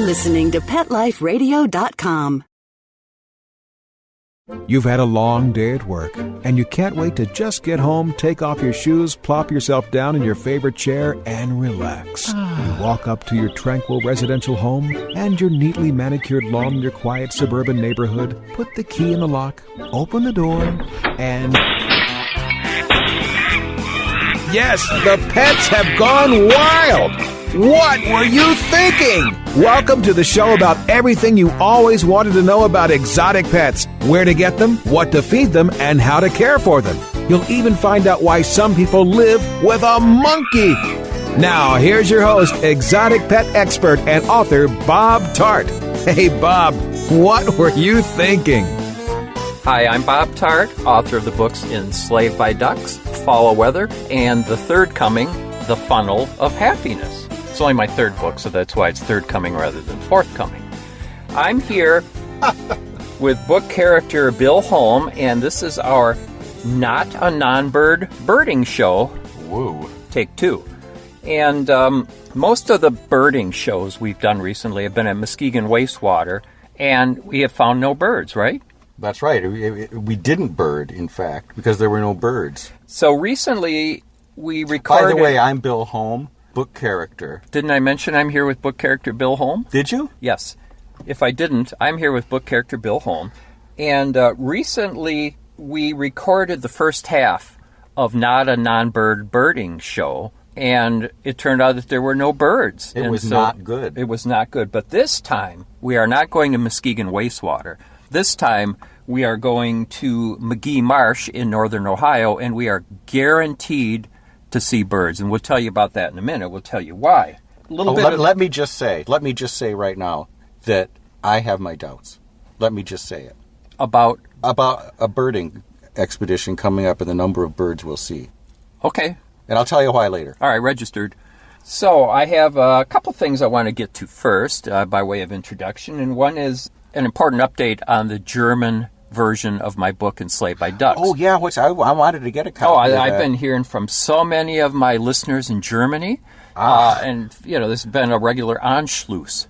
listening to PetLifeRadio.com. You've had a long day at work, and you can't wait to just get home, take off your shoes, plop yourself down in your favorite chair, and relax. You walk up to your tranquil residential home and your neatly manicured lawn in your quiet suburban neighborhood, put the key in the lock, open the door, and... Yes, the pets have gone wild! What were you thinking? Welcome to the show about everything you always wanted to know about exotic pets. Where to get them, what to feed them, and how to care for them. You'll even find out why some people live with a monkey. Now, here's your host, exotic pet expert and author Bob Tarte. Hey, Bob, what were you thinking? Hi, I'm Bob Tarte, author of the books Enslaved by Ducks, Fall of Weather, and The Third Coming, The Funnel of Happiness. It's only my third book, so that's why it's Third Coming rather than Fourth Coming. I'm here with book character Bill Holm, and this is our Not a Non-Bird birding show. Whoa. Take two. And most of the birding shows we've done recently have been at Muskegon Wastewater, and we have found no birds, right? That's right. We didn't bird, in fact, because there were no birds. So recently we recorded... By the way, I'm Bill Holm, book character. Didn't I mention I'm here with book character Bill Holm? Did you? Yes. If I didn't, I'm here with book character Bill Holm. And recently we recorded the first half of Not a Non-Bird birding show, and it turned out that there were no birds. It was not good. It was not good. But this time, we are not going to Muskegon Wastewater. This time, we are going to Magee Marsh in northern Ohio, and we are guaranteed to see birds. And we'll tell you about that in a minute. We'll tell you why. Let me just say right now that I have my doubts. Let me just say it. About a birding expedition coming up and the number of birds we'll see. Okay. And I'll tell you why later. All right, registered. So I have a couple things I want to get to first by way of introduction, and one is an important update on the German version of my book, Enslaved by Ducks. Oh, yeah, which I wanted to get a copy of I've been hearing from so many of my listeners in Germany, and, this has been a regular Anschluss.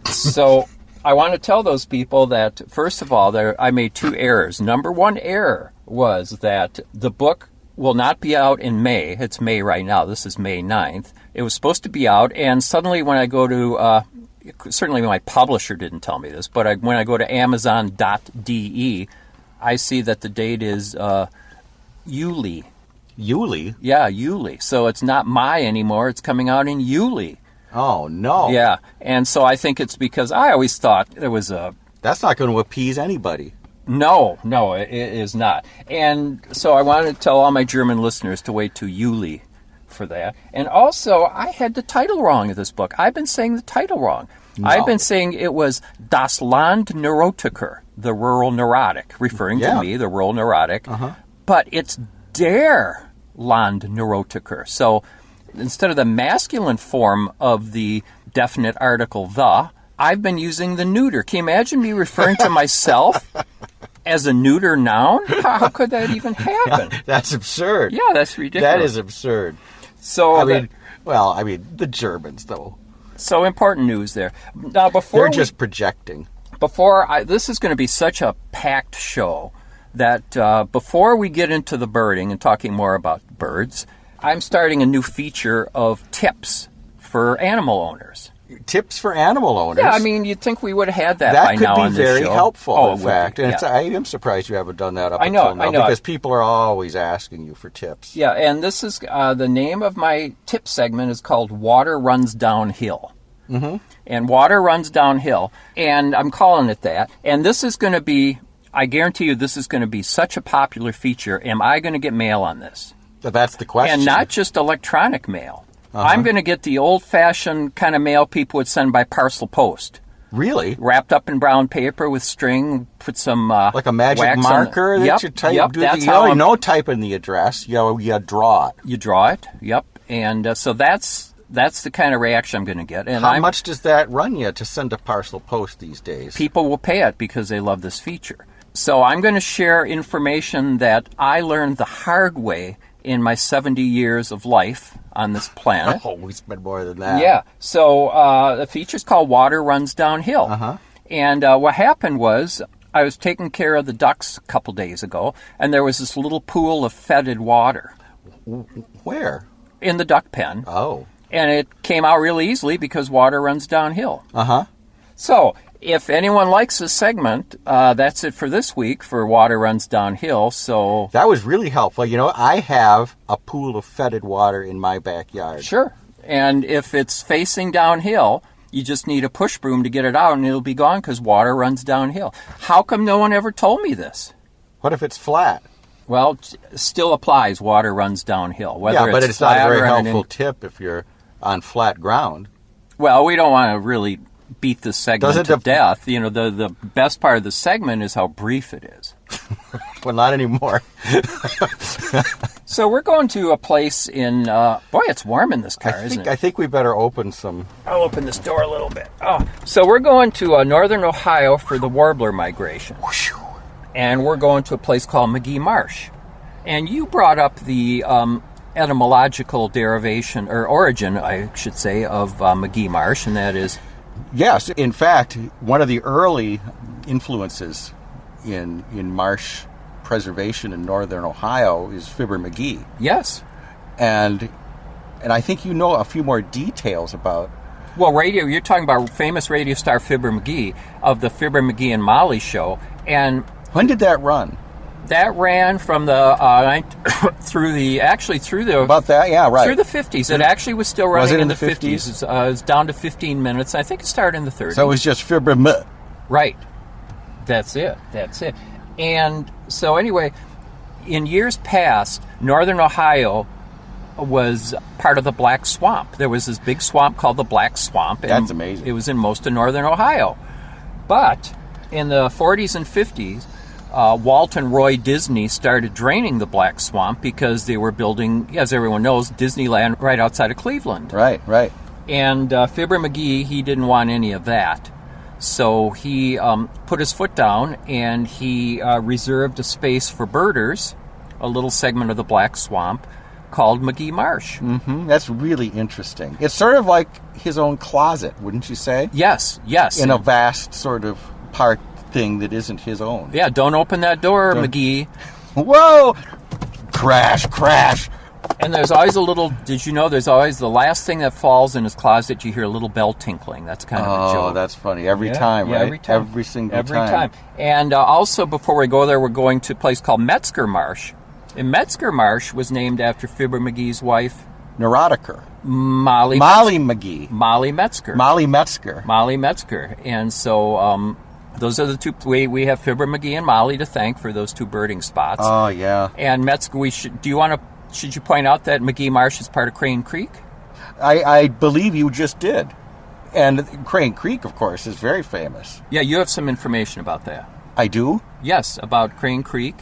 So I want to tell those people that, first of all, I made two errors. Number one error was that the book will not be out in May. It's May right now. This is May 9th. It was supposed to be out, and suddenly when I go to... certainly my publisher didn't tell me this, but when I go to Amazon.de, I see that the date is Yuli. Yuli? Yeah, Yuli. So it's not Mai anymore. It's coming out in Yuli. Oh, no. Yeah, and so I think it's because I always thought there was a... That's not going to appease anybody. No, it is not. And so I wanted to tell all my German listeners to wait till Yuli for that. And also, I had the title wrong of this book. I've been saying the title wrong. No. I've been saying it was Das Land Neurotiker, the rural neurotic, referring to me, the rural neurotic. But it's Der Land Neurotiker. So instead of the masculine form of the definite article the, I've been using the neuter. Can you imagine me referring to myself as a neuter noun? How could that even happen? That's absurd. Yeah, that's ridiculous. That is absurd. So the Germans, though. So important news there. Now, they're just projecting. This is going to be such a packed show that before we get into the birding and talking more about birds, I'm starting a new feature of tips for animal owners. Tips for animal owners? Yeah, I mean, you'd think we would have had that by now on this show. That could be very helpful, in fact. And I am surprised you haven't done that up until now. Because people are always asking you for tips. Yeah, and this is the name of my tip segment is called Water Runs Downhill. Mm-hmm. And Water Runs Downhill. And I'm calling it that. And this is going to be, I guarantee you, this is going to be such a popular feature. Am I going to get mail on this? That's the question. And not just electronic mail. I'm going to get the old-fashioned kind of mail people would send by parcel post. Really? Wrapped up in brown paper with string, put some like a magic marker that you type? You already know type in the address. You draw it. You draw it, yep. And so that's the kind of reaction I'm going to get. And how much does that run you to send a parcel post these days? People will pay it because they love this feature. So I'm going to share information that I learned the hard way in my 70 years of life on this planet. Oh, we spent more than that. Yeah. So the feature's called Water Runs Downhill. Uh-huh. And what happened was I was taking care of the ducks a couple days ago, and there was this little pool of fetid water. Where? In the duck pen. Oh. And it came out really easily because water runs downhill. Uh-huh. So, if anyone likes this segment, that's it for this week for Water Runs Downhill. So That was really helpful. You know, I have a pool of fetid water in my backyard. sure. And if it's facing downhill, you just need a push broom to get it out and it'll be gone because water runs downhill. How come no one ever told me this? What if it's flat? Well, it still applies. Water runs downhill. Yeah, but it's not a flat very or on an helpful tip if you're on flat ground. Well, we don't want to really beat this segment Doesn't to the- death. You know, the best part of the segment is how brief it is. Well, not anymore. So we're going to a place in, boy, it's warm in this car, isn't it? I think we better open some. I'll open this door a little bit. Oh, so we're going to northern Ohio for the warbler migration. And we're going to a place called Magee Marsh. And you brought up the etymological derivation, or origin, I should say, of Magee Marsh, and that is... Yes, in fact, one of the early influences in marsh preservation in northern Ohio is Fibber McGee. Yes. And I think you know a few more details about... Well, radio, you're talking about famous radio star Fibber McGee of the Fibber McGee and Molly show. And When did that run? that ran from the through the About that? Yeah, right. through the 50s. It actually was still running Was it in the the 50s? It's, it's down to 15 minutes. I think it started in the 30s. So it was just Fibber M. Right. That's it. And so anyway, in years past, northern Ohio was part of the Black Swamp. There was this big swamp called the Black Swamp. And That's amazing. It was in most of northern Ohio. But in the 40s and 50s, Walt and Roy Disney started draining the Black Swamp because they were building, as everyone knows, Disneyland right outside of Cleveland. Right. And Fibber McGee, he didn't want any of that. So he put his foot down and he reserved a space for birders, a little segment of the Black Swamp called Magee Marsh. Mm-hmm. That's really interesting. It's sort of like his own closet, wouldn't you say? Yes. In a vast sort of park thing that isn't his own. Yeah, don't open that door, McGee. Whoa! Crash. And there's always a little, did you know, there's always the last thing that falls in his closet, you hear a little bell tinkling. That's kind of a joke. Oh, that's funny. Every time, right? Every time. Every single Every time. And also, before we go there, we're going to a place called Metzger Marsh. And Metzger Marsh was named after Fibber McGee's wife, Neurotiker. Molly McGee. Molly Metzger. Molly Metzger. Molly Metzger. And so those are the two. We have Fibber McGee and Molly to thank for those two birding spots. Oh, yeah. And Metzger, should you point out that Magee Marsh is part of Crane Creek? I believe you just did. And Crane Creek, of course, is very famous. Yeah, you have some information about that. I do? Yes, about Crane Creek.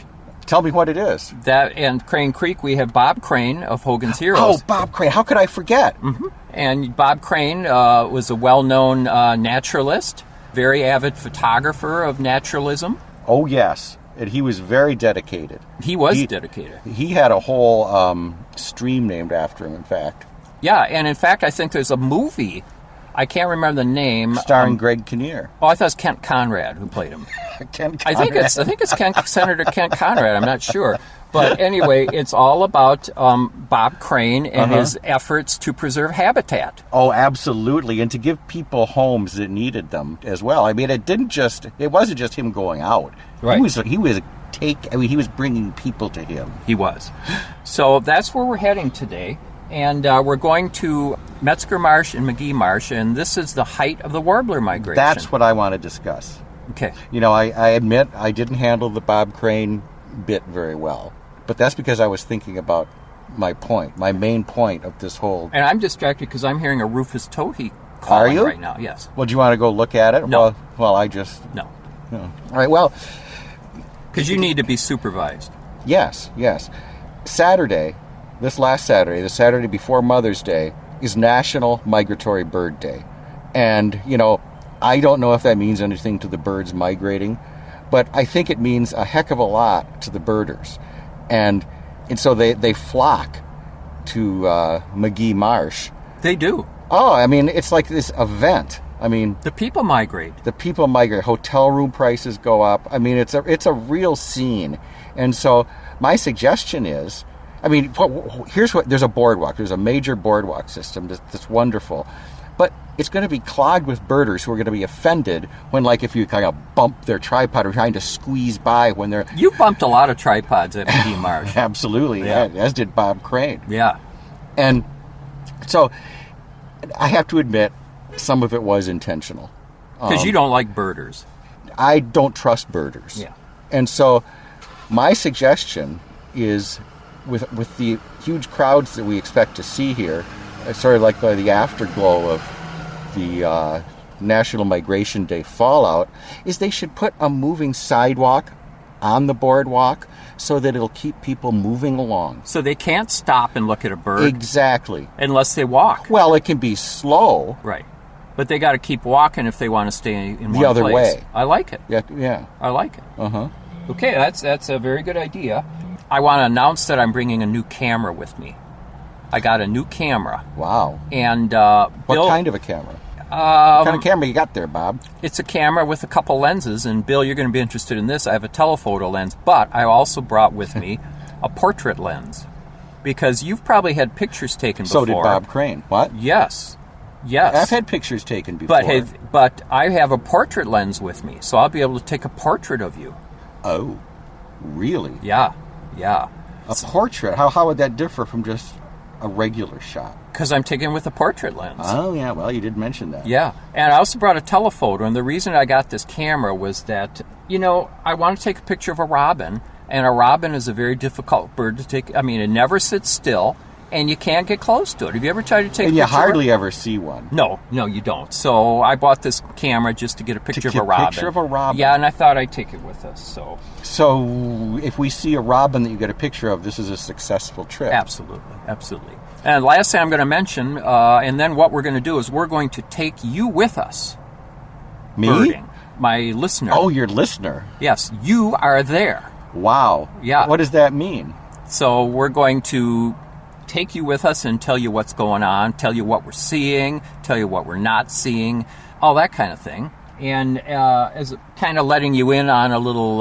Tell me what it is. That and Crane Creek, we have Bob Crane of Hogan's Heroes. Oh, Bob Crane. How could I forget? Mm-hmm. And Bob Crane was a well-known naturalist, very avid photographer of naturalism. Oh, yes. And he was very dedicated. He was dedicated. He had a whole stream named after him, in fact. Yeah, and in fact, I think there's a movie. I can't remember the name. Starring Greg Kinnear. Oh, I thought it was Kent Conrad who played him. Kent Conrad. I think it's Senator Kent Conrad. I'm not sure, but anyway, it's all about Bob Crane and his efforts to preserve habitat. Oh, absolutely, and to give people homes that needed them as well. I mean, it wasn't just him going out. Right. He was bringing people to him. He was. So that's where we're heading today. And we're going to Metzger Marsh and Magee Marsh, and this is the height of the warbler migration. That's what I want to discuss. Okay. You know, I admit I didn't handle the Bob Crane bit very well, but that's because I was thinking about my main point of this whole... And I'm distracted because I'm hearing a Rufus Towhee calling right now. Yes. Well, do you want to go look at it? No. Well, I just... No. All right, well... Because you need to be supervised. Yes. This last Saturday, the Saturday before Mother's Day, is National Migratory Bird Day. And, you know, I don't know if that means anything to the birds migrating, but I think it means a heck of a lot to the birders. And And so they flock to Magee Marsh. They do. Oh, I mean, it's like this event. I mean, The people migrate. Hotel room prices go up. I mean, it's a real scene. And so my suggestion is, I mean, there's a boardwalk. There's a major boardwalk system that's wonderful. But it's going to be clogged with birders who are going to be offended when, like, if you kind of bump their tripod or trying to squeeze by when they're... You've bumped a lot of tripods at Magee Marsh. Absolutely, Yeah. as did Bob Crane. Yeah. And so I have to admit, some of it was intentional. Because you don't like birders. I don't trust birders. Yeah. And so my suggestion is, with the huge crowds that we expect to see here, sort of like the afterglow of the National Migration Day fallout, is they should put a moving sidewalk on the boardwalk so that it'll keep people moving along. So they can't stop and look at a bird. Exactly. Unless they walk. Well, it can be slow. Right. But they got to keep walking if they want to stay in one place. The other way. I like it. Yeah. I like it. Uh-huh. Okay, that's a very good idea. I want to announce that I'm bringing a new camera with me. I got a new camera. Wow. And What Bill, kind of a camera? What kind of camera you got there, Bob? It's a camera with a couple lenses, and Bill, you're going to be interested in this. I have a telephoto lens, but I also brought with me a portrait lens, because you've probably had pictures taken before. So did Bob Crane. What? Yes. I've had pictures taken before. But I have a portrait lens with me, so I'll be able to take a portrait of you. Oh, really? Yeah. A portrait? How would that differ from just a regular shot? Because I'm taking with a portrait lens. Oh, yeah. Well, you did mention that. Yeah. And I also brought a telephoto, and the reason I got this camera was that, I want to take a picture of a robin, and a robin is a very difficult bird to take. I mean, it never sits still, and you can't get close to it. Have you ever tried to take a picture? And you hardly ever see one. No, you don't. So I bought this camera just to get a picture of a robin. Picture of a robin? Yeah, and I thought I'd take it with us. So if we see a robin that you get a picture of, this is a successful trip. Absolutely. And last thing I'm going to mention, and then what we're going to do is we're going to take you with us. Me? Birding. My listener. Oh, your listener. Yes, you are there. Wow. Yeah. What does that mean? So we're going to take you with us and tell you what's going on, tell you what we're seeing, tell you what we're not seeing, all that kind of thing. And as kind of letting you in on a little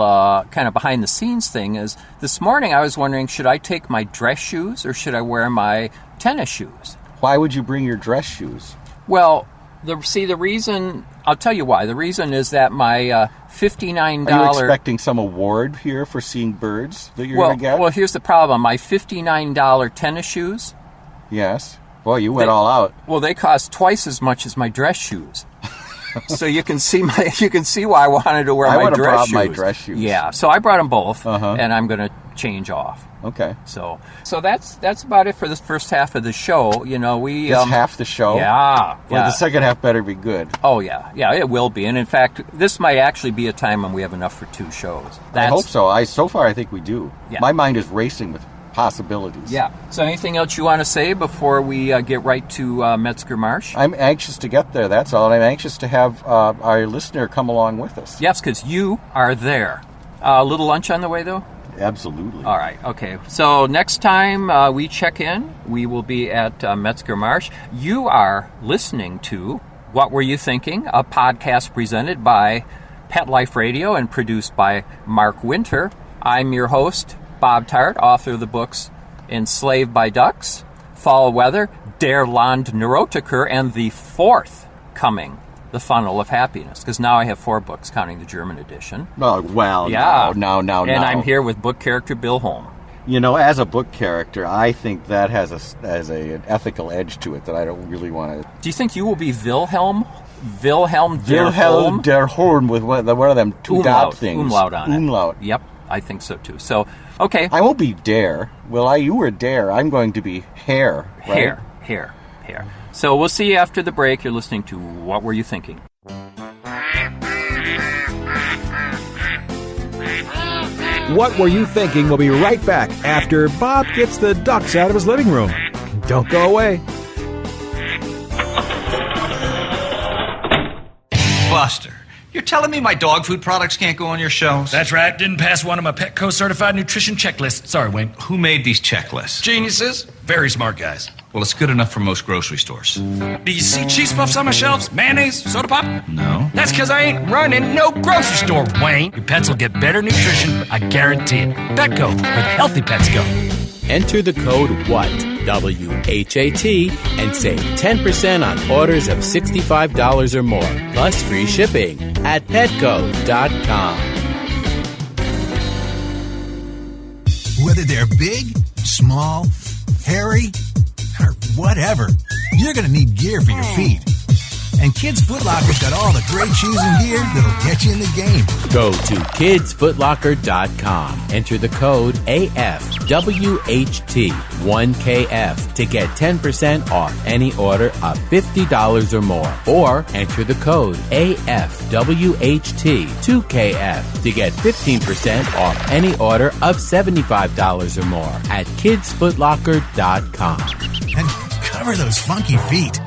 kind of behind the scenes thing is, this morning I was wondering, should I take my dress shoes or should I wear my tennis shoes? Why would you bring your dress shoes? Well, the reason, I'll tell you why. The reason is that my $59... Are you expecting some award here for seeing birds that you're going to get? Well, here's the problem. My $59 tennis shoes... Yes. Boy, you went all out. Well, they cost twice as much as my dress shoes. So you can see why I wanted to wear my dress shoes. I would have brought my dress shoes. Yeah, so I brought them both, and I'm going to change off. Okay. So that's about it for this first half of the show. This half the show? Yeah. Well, the second half better be good. Oh, yeah, it will be. And in fact, this might actually be a time when we have enough for 2 shows. I hope so. So far, I think we do. Yeah. My mind is racing with possibilities. Yeah. So anything else you want to say before we get right to Muskegon Marsh? I'm anxious to get there, that's all. And I'm anxious to have our listener come along with us. Yes, because you are there. A little lunch on the way, though? Absolutely. All right. Okay. So next time we check in, we will be at Muskegon Marsh. You are listening to What Were You Thinking? A podcast presented by Pet Life Radio and produced by Mark Winter. I'm your host, Bob Tarte, author of the books Enslaved by Ducks, Fall Weather, Der Land Neurotiker, and the fourth coming, The Funnel of Happiness, because now I have 4 books, counting the German edition. Oh, well, yeah. No. And I'm here with book character Bill Holm. As a book character, I think that has an ethical edge to it that I don't really want to... Do you think you will be Wilhelm der Holm? Der Holm with one of them 2 dot things. Umlaut on it. Umlaut. Yep, I think so too. So, okay. I won't be Dare. Well, you were Dare. I'm going to be Hare. Right? Hare. So we'll see you after the break. You're listening to What Were You Thinking? What Were You Thinking? We'll be right back after Bob gets the ducks out of his living room. Don't go away. Buster, You're telling me my dog food products can't go on your shelves? That's right. Didn't pass one of my Petco certified nutrition checklists. Sorry, Wayne. Who made these checklists? Geniuses. Very smart guys. Well, it's good enough for most grocery stores. Do you see cheese puffs on my shelves? Mayonnaise? Soda pop? No. That's because I ain't running no grocery store, Wayne. Your pets will get better nutrition. I guarantee it. Petco. Where healthy pets go. Enter the code WHAT, W-H-A-T, and save 10% on orders of $65 or more, plus free shipping at petco.com. Whether they're big, small, hairy, or whatever, you're going to need gear for your feet. And Kids Foot Locker's got all the great shoes and gear that'll get you in the game. Go to kidsfootlocker.com. Enter the code AFWHT1KF to get 10% off any order of $50 or more. Or enter the code AFWHT2KF to get 15% off any order of $75 or more at kidsfootlocker.com. And cover those funky feet.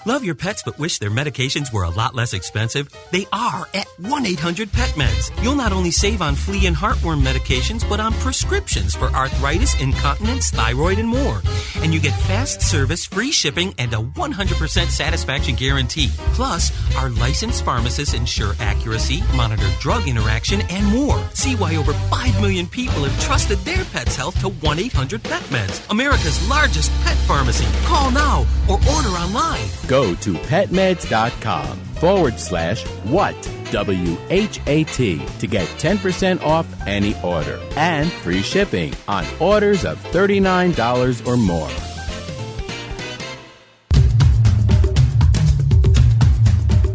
Love your pets but wish their medications were a lot less expensive? They are at 1-800-PET-MEDS. You'll not only save on flea and heartworm medications, but on prescriptions for arthritis, incontinence, thyroid, and more. And you get fast service, free shipping, and a 100% satisfaction guarantee. Plus, our licensed pharmacists ensure accuracy, monitor drug interaction, and more. See why over 5 million people have trusted their pet's health to 1-800-PET-MEDS, America's largest pet pharmacy. Call now or order online. Go to petmeds.com/what, W-H-A-T, to get 10% off any order and free shipping on orders of $39 or more.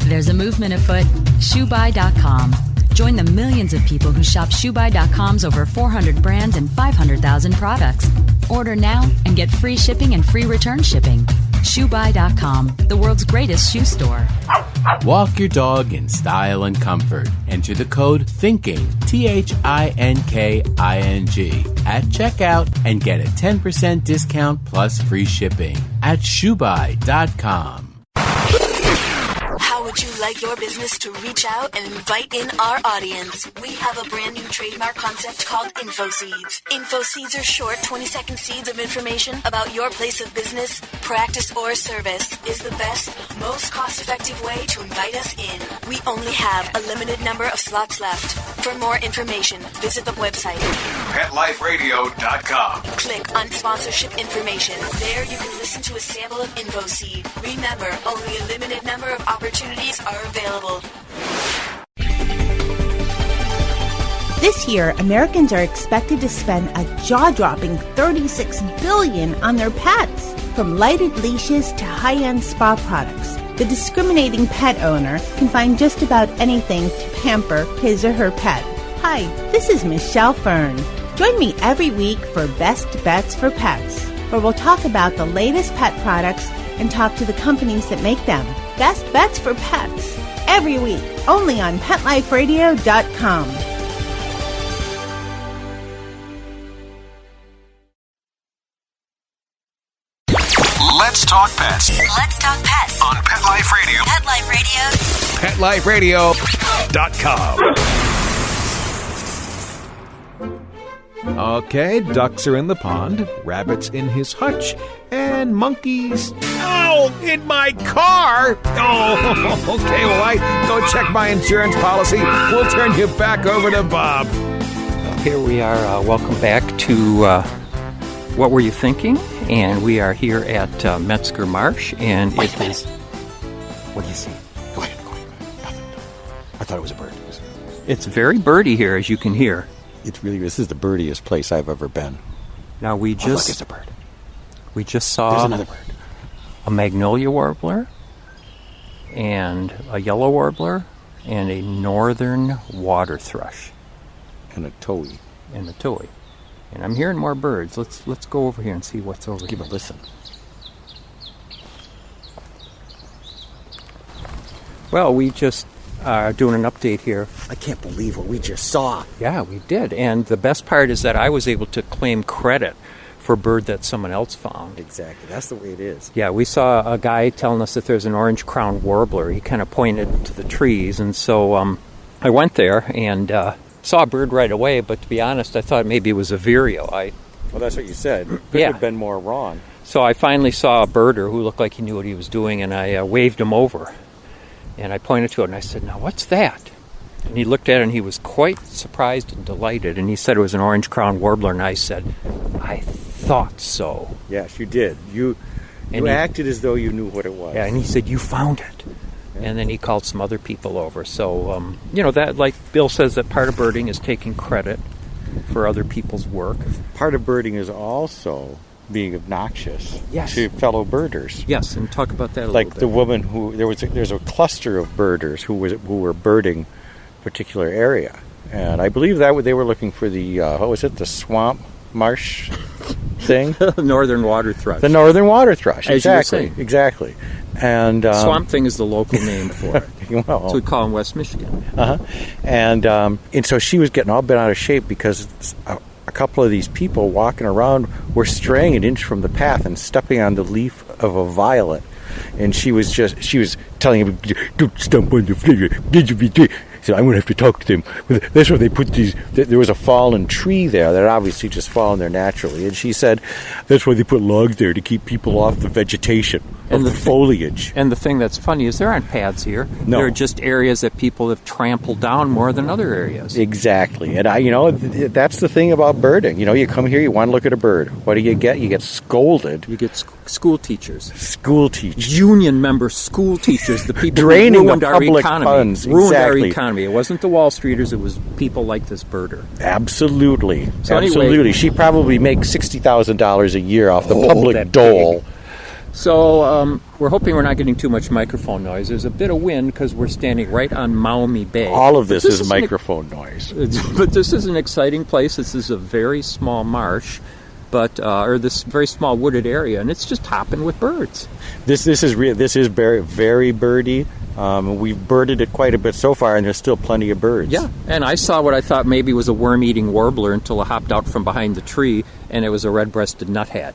There's a movement afoot. ShoeBuy.com. Join the millions of people who shop ShoeBuy.com's over 400 brands and 500,000 products. Order now and get free shipping and free return shipping. ShoeBuy.com, the world's greatest shoe store. Walk your dog in style and comfort. Enter the code THINKING, THINKING, at checkout and get a 10% discount plus free shipping at ShoeBuy.com. How would you like your business to reach out and invite in our audience? We have a brand new trademark concept called InfoSeeds. InfoSeeds are short 20-second seeds of information about your place of business, practice, or service. Is the best, most cost-effective way to invite us in. We only have a limited number of slots left. For more information, visit the website PetLifeRadio.com. Click on sponsorship information. There you can listen to a sample of InfoSeed. Remember, only a limited number of opportunities are available. This year, Americans are expected to spend a jaw-dropping $36 billion on their pets. From lighted leashes to high-end spa products, the discriminating pet owner can find just about anything to pamper his or her pet. Hi, this is Michelle Fern. Join me every week for Best Bets for Pets, where we'll talk about the latest pet products and talk to the companies that make them. Best Bets for Pets, every week, only on PetLifeRadio.com. Let's talk pets. Let's talk pets On Pet Life Radio. Pet Life Radio. PetLifeRadio.com. Okay, ducks are in the pond, rabbits in his hutch, and monkeys... Ow! In my car! Oh, okay, well, I go check my insurance policy. We'll turn you back over to Bob. Here we are. Welcome back to What Were You Thinking? And we are here at Magee Marsh, and Wait a minute. What do you see? Go ahead. Nothing. I thought it was a bird. It's very birdy here, as you can hear. This is the birdiest place I've ever been. Now we Look, it's a bird. We just saw There's another bird. A magnolia warbler, and a yellow warbler, and a northern water thrush. And a towhee. And a towhee. And I'm hearing more birds. Let's go over here and see what's over here. Give a listen. Well, we just are doing an update here. I can't believe what we just saw. Yeah, we did. And the best part is that I was able to claim credit for a bird that someone else found. Exactly. That's the way it is. Yeah, we saw a guy telling us that there's an orange-crowned warbler. He kind of pointed to the trees, and so I went there and saw a bird right away, but to be honest, I thought maybe it was a vireo. Well, that's what you said. Could Yeah. have been more wrong. So I finally saw a birder who looked like he knew what he was doing, and I waved him over. And I pointed to it, and I said, "Now, what's that?" And he looked at it, and he was quite surprised and delighted. And he said it was an orange-crowned warbler, and I said, "I thought so." Yes, you did. You acted as though you knew what it was. Yeah, and he said, "You found it." Yeah. And then he called some other people over. So, that, like Bill says, that part of birding is taking credit for other people's work. Part of birding is also being obnoxious Yes. to fellow birders. Yes, and talk about that a like little bit. the woman who there's a cluster of birders who were birding a particular area, and I believe that they were looking for the the swamp marsh thing, northern water thrush. The northern water thrush, As you were exactly, saying. exactly. And swamp thing is the local name for it. Well, so we call in West Michigan. And so she was getting all bent out of shape because a couple of these people walking around were straying an inch from the path and stepping on the leaf of a violet. And she was telling him, "Don't stump on the flower." So I'm going to have to talk to them. That's why they put these. There was a fallen tree there that had obviously just fallen there naturally. And she said, that's why they put logs there to keep people off the vegetation, of the foliage. And the thing that's funny is there aren't paths here. No. There are just areas that people have trampled down more than other areas. Exactly. And that's the thing about birding. You come here, you want to look at a bird. What do you get? You get scolded. You get school teachers. School teachers. Union member school teachers. The people draining who ruined the our public economy. funds. Ruined our Exactly. economy. It wasn't the Wall Streeters. It was people like this birder. Absolutely. So Absolutely. anyway, she probably makes $60,000 a year off the that public dole. pig. So we're hoping we're not getting too much microphone noise. There's a bit of wind because we're standing right on Maumee Bay. All of this is microphone noise. But this is an exciting place. This is a very small marsh, or this very small wooded area, and it's just hopping with birds. This is very, very birdy. We've birded it quite a bit so far, and there's still plenty of birds. Yeah, and I saw what I thought maybe was a worm-eating warbler until it hopped out from behind the tree, and it was a red-breasted nuthead.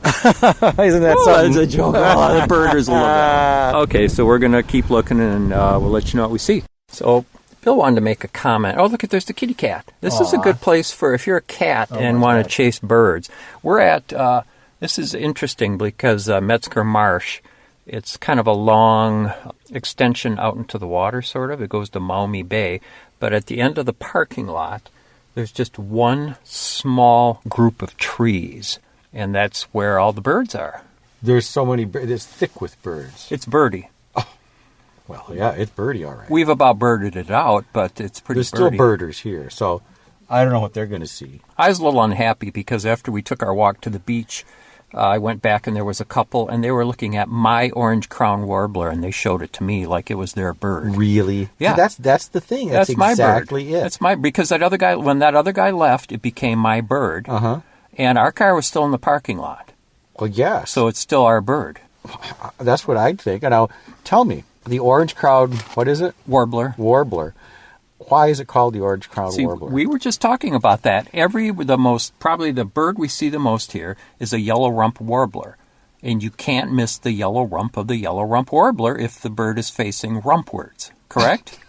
Isn't that something? It's a joke. Oh, the birders love that. Okay, so we're going to keep looking, and we'll let you know what we see. So Bill wanted to make a comment. Oh, look, there's the kitty cat. This is a good place for if you're a cat and want to chase birds. We're at, this is interesting because Muskegon Marsh, it's kind of a long extension out into the water, sort of. It goes to Maumee Bay. But at the end of the parking lot, there's just one small group of trees, and that's where all the birds are. There's so many birds. It's thick with birds. It's birdie. Oh, well, yeah, it's birdie, all right. We've about birded it out, but it's pretty There's still birdie. birders here, so I don't know what they're going to see. I was a little unhappy because after we took our walk to the beach, I went back and there was a couple, and they were looking at my orange-crowned warbler, and they showed it to me like it was their bird. Really? Yeah. See, that's the thing. That's my exactly bird. it. That's my because when that other guy left, it became my bird. And our car was still in the parking lot. Well, yes. So it's still our bird. That's what I'd think. And now, tell me, the orange-crowned, what is it? Warbler. Why is it called the orange-crowned warbler? We were just talking about that. Probably the bird we see the most here is a yellow rump warbler. And you can't miss the yellow rump of the yellow rump warbler if the bird is facing rumpwards, correct?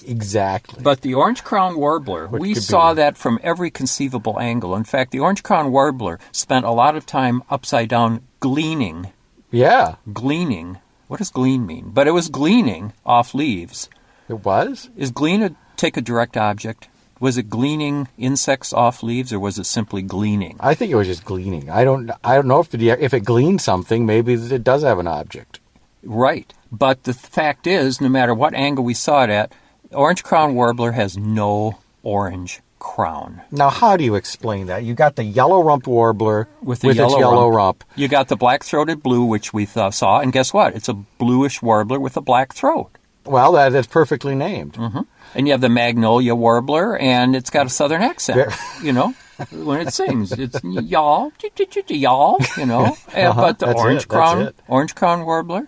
Exactly. But the orange-crowned warbler, we saw that from every conceivable angle. In fact, the orange-crowned warbler spent a lot of time upside down gleaning. Yeah. Gleaning. What does glean mean? But it was gleaning off leaves. It was? Is glean take a direct object? Was it gleaning insects off leaves, or was it simply gleaning? I think it was just gleaning. I don't know if it gleaned something. Maybe it does have an object. Right. But the fact is, no matter what angle we saw it at, orange-crowned warbler has no orange crown. Now, how do you explain that? You got the yellow-rumped warbler with its yellow yellow rump. You got the black-throated blue, which we saw, and guess what? It's a bluish warbler with a black throat. Well, that's perfectly named. Mm-hmm. And you have the magnolia warbler, and it's got a southern accent, when it sings. It's y'all, y'all, But the orange-crowned warbler?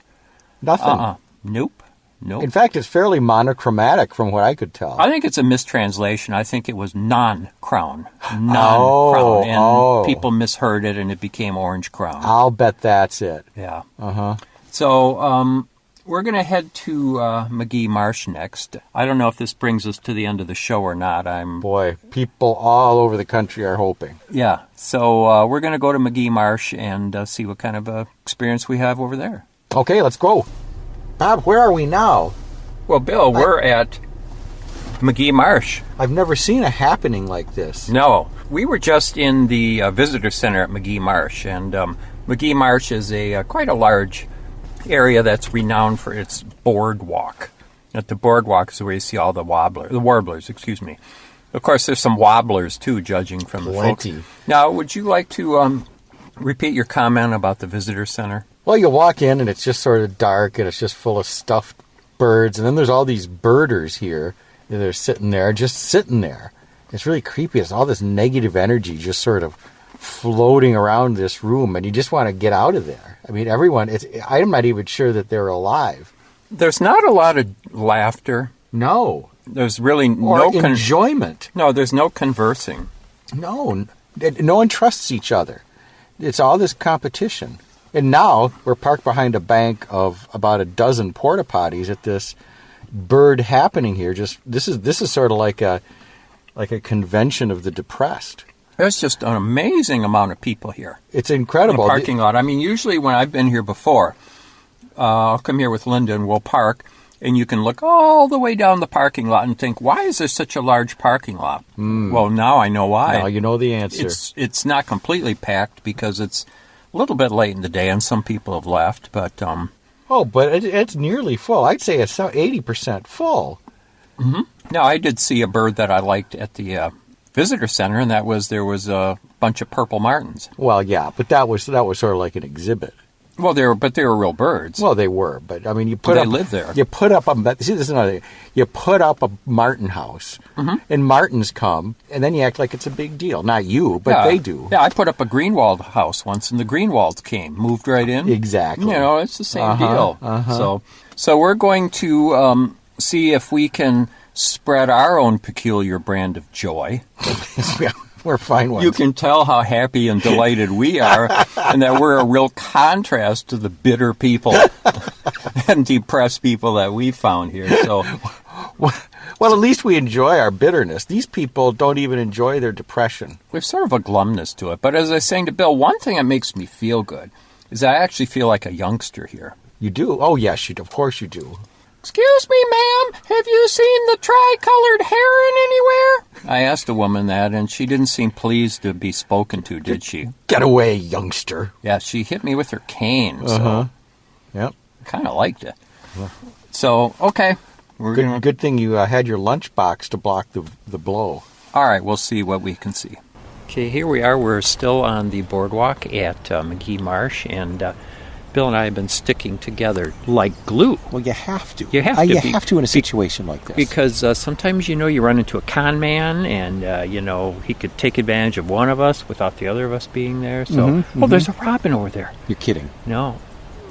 Nothing. Nope. Nope. In fact, it's fairly monochromatic from what I could tell. I think it's a mistranslation. I think it was non-crown. Non-crown. And people misheard it, and it became orange crown. I'll bet that's it. Yeah. Uh-huh. So we're going to head to Magee Marsh next. I don't know if this brings us to the end of the show or not. Boy, people all over the country are hoping. Yeah. So we're going to go to Magee Marsh and see what kind of experience we have over there. Okay, let's go. Bob, where are we now? Well, Bill, we're at Magee Marsh. I've never seen a happening like this. No. We were just in the visitor center at Magee Marsh, and Magee Marsh is quite a large area that's renowned for its boardwalk. At the boardwalk is where you see all the warblers. Of course, there's some wobblers, too, judging from the folks. Now, would you like to repeat your comment about the visitor center? Well, you walk in, and it's just sort of dark, and it's just full of stuffed birds, and then there's all these birders here, and they're sitting there. It's really creepy. It's all this negative energy just sort of floating around this room, and you just want to get out of there. I mean, I'm not even sure that they're alive. There's not a lot of laughter. No. There's really no enjoyment. No, there's no conversing. No one trusts each other. It's all this competition. And now we're parked behind a bank of about a dozen porta potties at this bird happening here. This is sort of like a convention of the depressed. There's just an amazing amount of people here. It's incredible. In the parking lot. I mean, usually when I've been here before, I'll come here with Linda and we'll park, and you can look all the way down the parking lot and think, why is there such a large parking lot? Well, now I know why. Now you know the answer. It's not completely packed because it's a little bit late in the day and some people have left, but... but it's nearly full. I'd say it's 80% full. Mm-hmm. Now, I did see a bird that I liked at the visitor center, and there was a bunch of purple martins. Well, yeah, but that was sort of like an exhibit. Well, they were real birds. Well, they were, but I mean, they live there. You put up this is another thing. You put up a martin house, and martins come, and then you act like it's a big deal. Not you, but they do. Yeah, I put up a Greenwald house once, and the Greenwalds came, moved right in. Exactly. It's the same deal. So we're going to see if we can spread our own peculiar brand of joy. We're fine ones. You can tell how happy and delighted we are, and that we're a real contrast to the bitter people and depressed people that we found here. So, well, at least we enjoy our bitterness. These people don't even enjoy their depression. We have sort of a glumness to it. But as I was saying to Bill, one thing that makes me feel good is I actually feel like a youngster here. You do? Oh, yes, of course you do. Excuse me, ma'am, have you seen the tri-colored heron anywhere? I asked a woman that, and she didn't seem pleased to be spoken to, did she? Get away, youngster. Yeah, she hit me with her cane, so yep. I kind of liked it. So, okay. Good thing you had your lunchbox to block the blow. All right, we'll see what we can see. Okay, here we are. We're still on the boardwalk at Magee Marsh, and... Bill and I have been sticking together like glue. Well, you have to. You have to in a situation like this. Because sometimes, you run into a con man, and, he could take advantage of one of us without the other of us being there. So, there's a robin over there. You're kidding. No.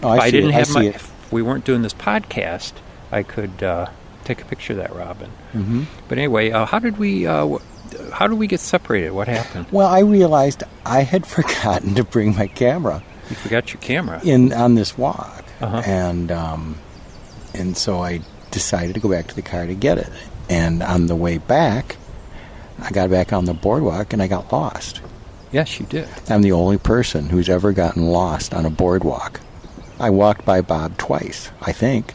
Oh, If we weren't doing this podcast, I could take a picture of that robin. Mm-hmm. But anyway, how did we get separated? What happened? Well, I realized I had forgotten to bring my camera. You forgot your camera on this walk, and so I decided to go back to the car to get it. And on the way back, I got back on the boardwalk and I got lost. Yes, you did. I'm the only person who's ever gotten lost on a boardwalk. I walked by Bob twice, I think.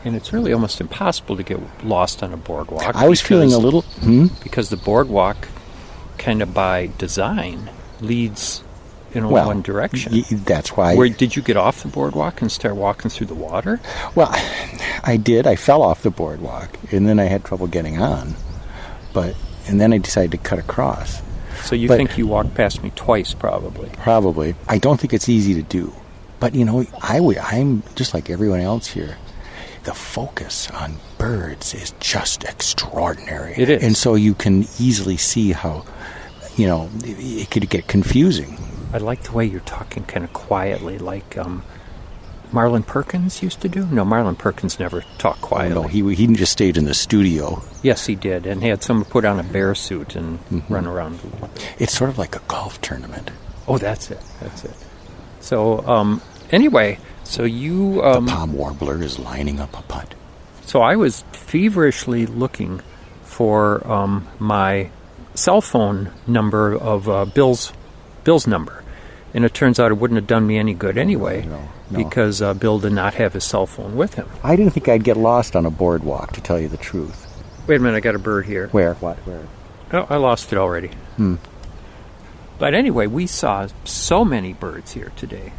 And it's really almost impossible to get lost on a boardwalk. I was feeling a little... Because the boardwalk, kind of by design, leads... in one direction. That's why... Did you get off the boardwalk and start walking through the water? Well, I did. I fell off the boardwalk, and then I had trouble getting on. And then I decided to cut across. So you think you walked past me twice, probably? Probably. I don't think it's easy to do. But, I'm just like everyone else here. The focus on birds is just extraordinary. It is. And so you can easily see how, it could get confusing. I like the way you're talking kind of quietly, like Marlon Perkins used to do? No, Marlon Perkins never talked quietly. Oh, no, he just stayed in the studio. Yes, he did, and had someone put on a bear suit and run around. It's sort of like a golf tournament. Oh, that's it. So, anyway, so you... the palm warbler is lining up a putt. So I was feverishly looking for my cell phone number of Bill's number. And it turns out it wouldn't have done me any good anyway, No. because Bill did not have his cell phone with him. I didn't think I'd get lost on a boardwalk, to tell you the truth. Wait a minute, I got a bird here. Where? What? Where? Oh, I lost it already. But anyway, we saw so many birds here today.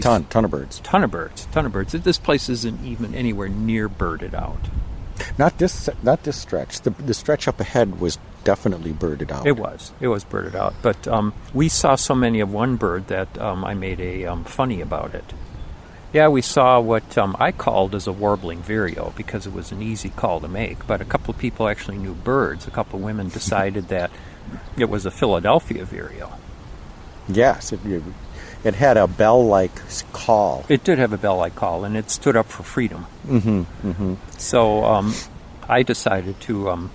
Ton of birds. Ton of birds. This place isn't even anywhere near birded out. Not this stretch. The stretch up ahead was definitely birded out. It was birded out. But we saw so many of one bird that I made a funny about it. Yeah, we saw what I called as a warbling vireo because it was an easy call to make. But a couple of people actually knew birds. A couple of women decided that it was a Philadelphia vireo. Yes, it had a bell-like call. It did have a bell-like call, and it stood up for freedom. So I decided to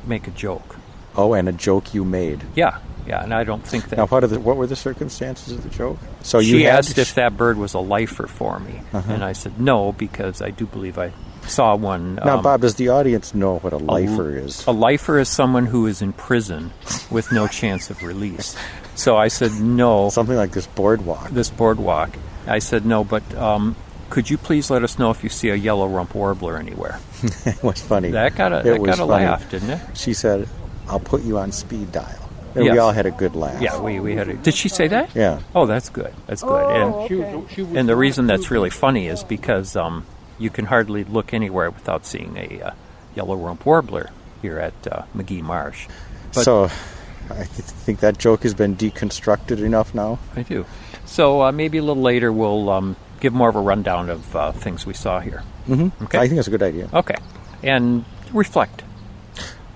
make a joke. Oh, and a joke you made. Yeah, and I don't think that... Now, what were the circumstances of the joke? So she asked if that bird was a lifer for me, and I said no, because I do believe I saw one... Now, Bob, does the audience know what a lifer is? A lifer is someone who is in prison with no chance of release. So I said no. Something like this boardwalk. I said no, but could you please let us know if you see a yellow rump warbler anywhere? It was funny. That got a laugh, didn't it? She said, I'll put you on speed dial. And yes. We all had a good laugh. Yeah, we had a... Did she say that? Yeah. Oh, that's good. And the reason that's really funny is because you can hardly look anywhere without seeing a yellow rump warbler here at Magee Marsh. But so I think that joke has been deconstructed enough now. I do. So maybe a little later we'll give more of a rundown of things we saw here. Okay. I think that's a good idea. Okay. And reflect.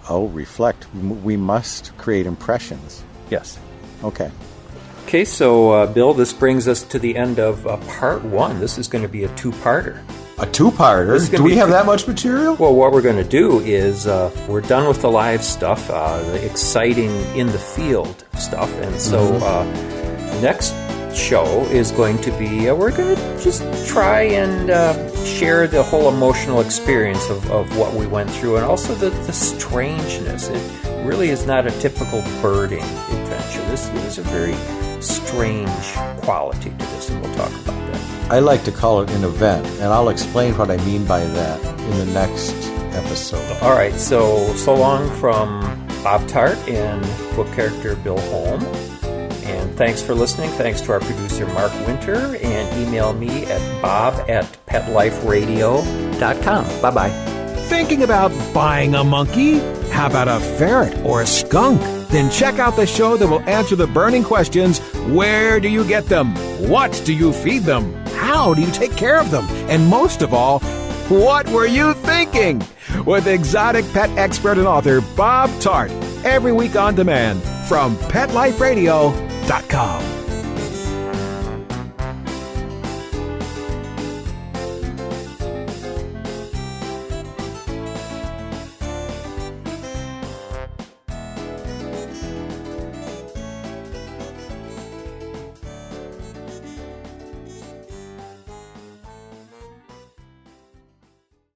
Oh, reflect. We must create impressions. Yes. Okay. Okay, so Bill, this brings us to the end of part one. This is going to be a two-parter. A two-parter? Do we have that much material? Well, what we're going to do is we're done with the live stuff, the exciting in-the-field stuff. And so next show is going to be, we're going to just try and share the whole emotional experience of what we went through, and also the strangeness. It really is not a typical birding adventure. There's a very strange quality to this, and we'll talk about that. I like to call it an event, and I'll explain what I mean by that in the next episode. All right, so long from Bob Tarte and book character Bill Holm. And thanks for listening. Thanks to our producer, Mark Winter. And email me at bob@petliferadio.com. Bye-bye. Thinking about buying a monkey? How about a ferret or a skunk? Then check out the show that will answer the burning questions. Where do you get them? What do you feed them? How do you take care of them? And most of all, what were you thinking? With exotic pet expert and author Bob Tarte. Every week on demand from PetLifeRadio.com.